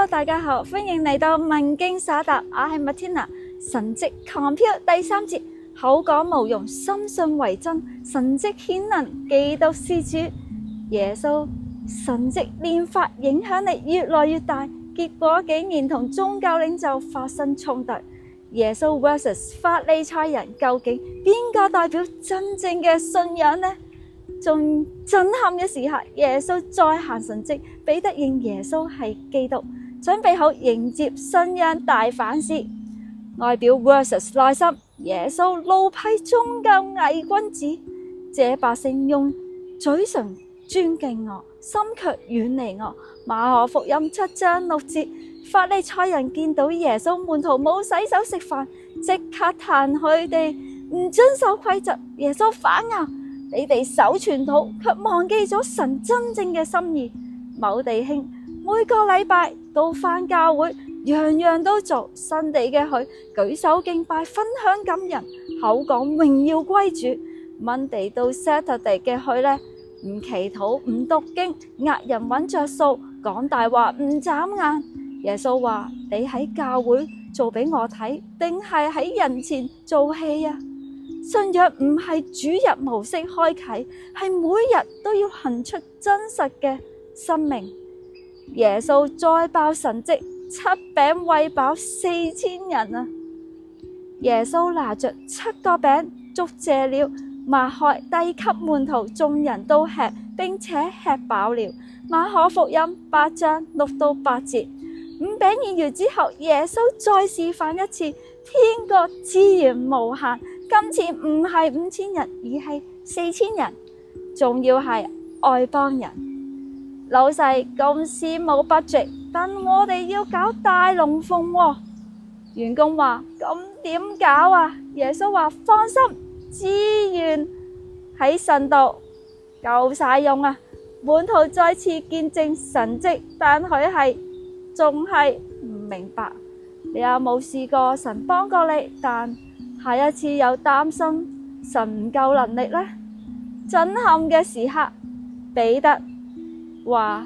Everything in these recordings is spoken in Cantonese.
大家好，歡迎嚟到問經所答，我係 Matina。神蹟狂飄第3節，口講無用，深信為真，神蹟顯能，基督是主。耶穌神蹟練法影響力越來越大，結果竟然同宗教領袖發生衝突。耶穌 vs 法利賽人，究竟邊個代表真正嘅信仰呢？仲震撼嘅時刻，耶穌再行神蹟，彼得認耶穌係基督，準備好迎接信仰大反思。外表 versus 內心，耶穌怒批宗教偽君子，這百姓用嘴唇尊敬我，心卻遠離我。馬可福音7章6節，法利賽人見到耶穌門徒冇洗手食飯，即刻彈佢哋唔遵守規則。耶穌反咬，你哋守傳統，卻忘記咗神真正嘅心意。某弟兄每個禮拜都返教會，樣樣都做，新地嘅佢舉手敬拜，分享感人，口講榮耀歸主。Monday 到 Saturday 嘅佢呢，唔祈禱，唔讀經，呃人揾着數，講大話，唔眨眼。耶穌話：你喺教會做俾我睇，定係喺人前做戲啊？信仰唔係主日模式開啟，係每日都要行出真實嘅生命。耶穌再爆神蹟，7餅餵飽4000人啊！耶穌拿着7個餅，祝謝了，擘開遞給門徒，眾人都吃，並且吃飽了。馬可福音8章6到8節。5餅二魚之後，耶穌再示範一次，天國資源無限。今次唔係5000人，而係4000人，仲要係外邦人。老細公司冇 budget，但我哋要搞大龍鳳喎。員工話：咁點搞啊？耶穌話：放心，資源喺神度，夠晒用啊！門徒再次見證神蹟，但佢仲係唔明白。你有冇試過神幫過你，但下一次又擔心神唔夠能力呢？震撼嘅時刻，彼得話：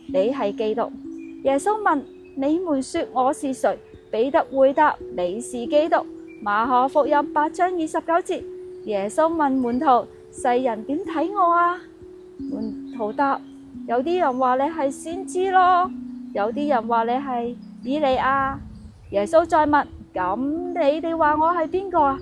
你係基督。耶穌問：你們說我是誰？彼得回答：你是基督。馬可福音8章29節，耶穌問門徒：世人點睇我啊？門徒答：有啲人話你係先知咯，有啲人話你係以利亞。耶穌再問：咁你哋話我係邊個啊？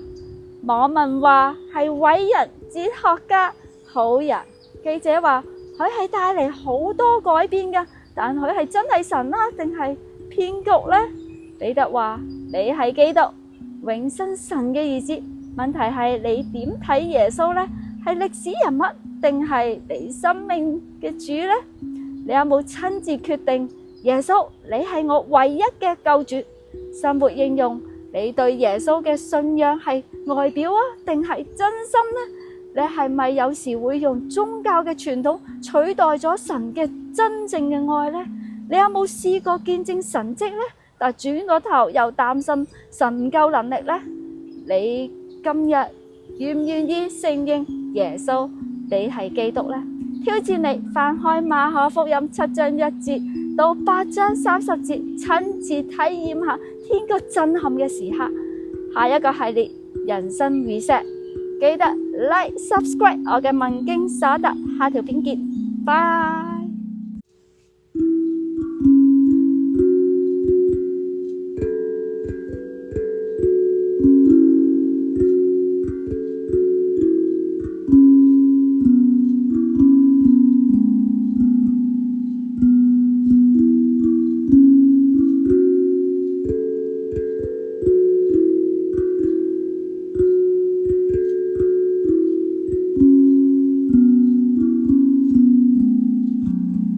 網民話係偉人、哲學家、好人。記者話佢係帶嚟好多改變㗎，但佢係真係神啊，定係騙局呢？彼得話：你係基督，永生神嘅兒子。問題係你點睇耶穌呢？係歷史人物定係你生命嘅主呢？你有冇親自決定耶穌你係我唯一嘅救主？生活應用，你對耶穌嘅信仰係外表啊，定係真心呢？你係咪有時會用宗教嘅傳統取代咗神嘅真正嘅愛呢？你有冇試過見證神蹟呢？但轉個頭又擔心神唔夠能力呢？你今日願唔願意承認耶穌你係基督呢？挑戰你翻開馬可福音7章1節到8章30節，親自體驗下天國震撼嘅時刻。下一個系列人生 reset， 記得 like subscribe 我嘅問經所答，下條片見，拜。